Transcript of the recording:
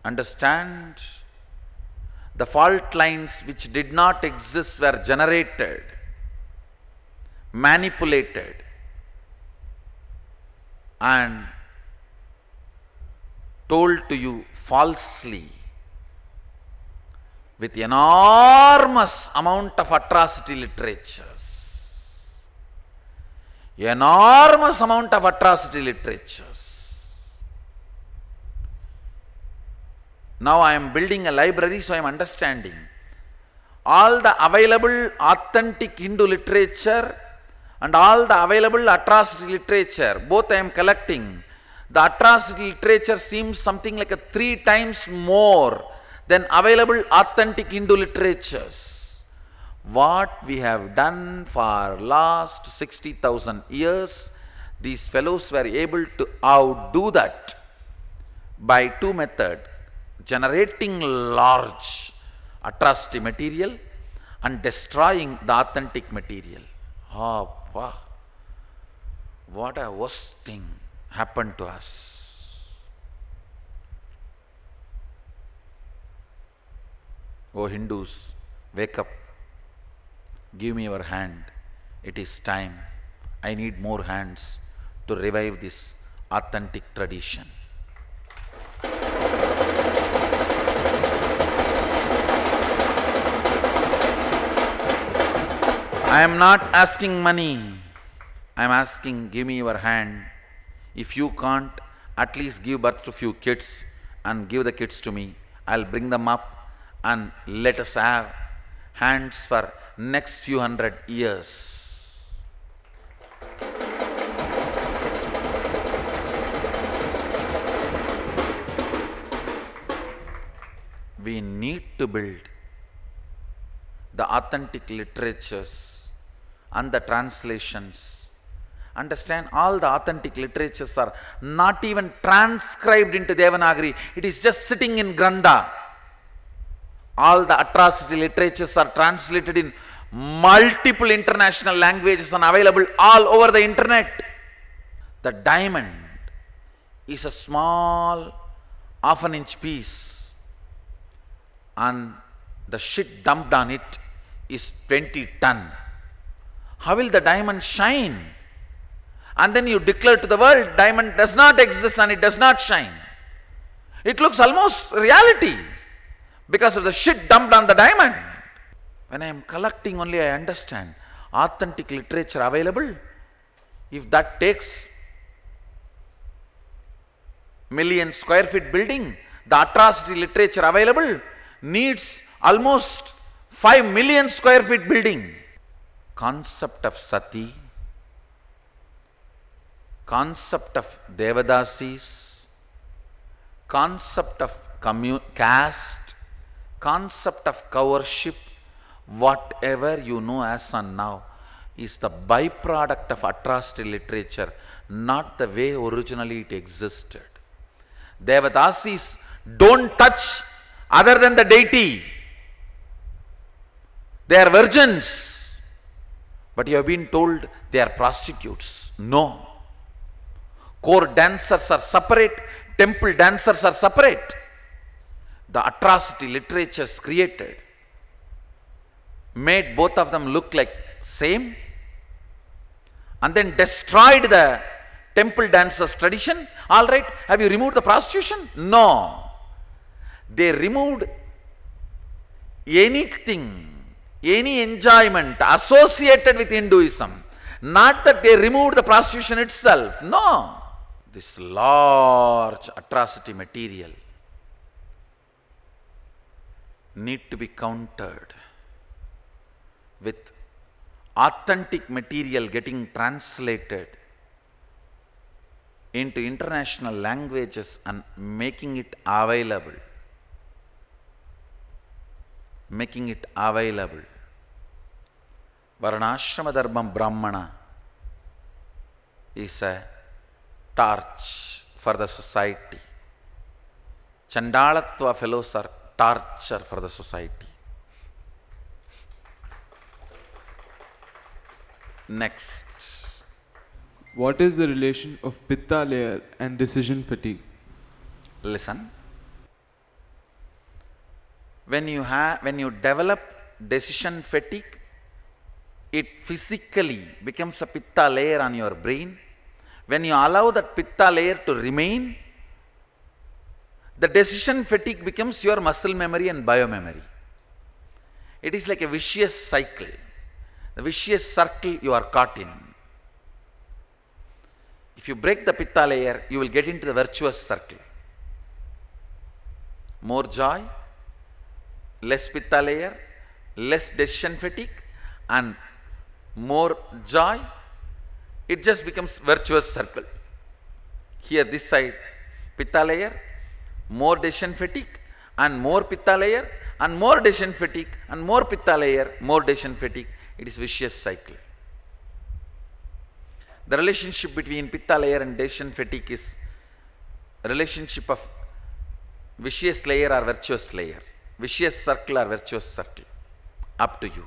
Understand? The fault lines which did not exist were generated, manipulated, and told to you falsely with enormous amount of atrocity literatures. Enormous amount of atrocity literatures. Now I am building a library, so I am understanding. All the available authentic Hindu literature and all the available atrocity literature, both I am collecting. The atrocity literature seems something like 3 times more than available authentic Hindu literatures. What we have done for last 60,000 years, these fellows were able to outdo that by 2 methods: generating large atrocity material and destroying the authentic material. Oh, wow. What a worst thing happened to us. Oh Hindus, wake up. Give me your hand. It is time. I need more hands to revive this authentic tradition. I am not asking money. I am asking, give me your hand. If you can't, at least give birth to few kids and give the kids to me. I'll bring them up and let us have hands for next few 100 years. We need to build the authentic literatures and the translations. Understand, all the authentic literatures are not even transcribed into Devanagari. It is just sitting in Granda. All the atrocity literatures are translated in multiple international languages and available all over the internet. The diamond is a small half-an-inch piece and the shit dumped on it is 20 ton. How will the diamond shine? And then you declare to the world, diamond does not exist and it does not shine. It looks almost reality because of the shit dumped on the diamond. When I am collecting only, I understand. Authentic literature available, if that takes million square feet building, the atrocity literature available needs almost 5 million square feet building. Concept of sati, concept of Devadasis, concept of caste, concept of cow worship, whatever you know as on now, is the byproduct of atrocity literature, not the way originally it existed. Devadasis don't touch other than the deity. They are virgins. But you have been told they are prostitutes. No. Core dancers are separate, temple dancers are separate. The atrocity literatures created made both of them look like same and then destroyed the temple dancers tradition. All right, have you removed the prostitution? No. They removed anything, any enjoyment associated with Hinduism. Not that they removed the prostitution itself. No. This large atrocity material need to be countered with authentic material getting translated into international languages and making it available. Making it available. Varnashrama Dharmam Brahmana is a torch for the society. Chandalatva fellows are torture for the society. Next. What is the relation of pitta layer and decision fatigue? Listen. when you develop decision fatigue, it physically becomes a pitta layer on your brain. When you allow that pitta layer to remain, the decision fatigue becomes your muscle memory and biomemory. It is like a vicious cycle, the vicious circle you are caught in. If you break the pitta layer, you will get into the virtuous circle. More joy, less pitta layer, less decision fatigue, and more joy, it just becomes virtuous circle. Here this side, pitta layer, more decision fatigue, and more pitta layer, and more decision fatigue, and more pitta layer, more decision fatigue. It is vicious cycle. The relationship between pitta layer and decision fatigue is a relationship of vicious layer or virtuous layer, vicious circle or virtuous circle. Up to you.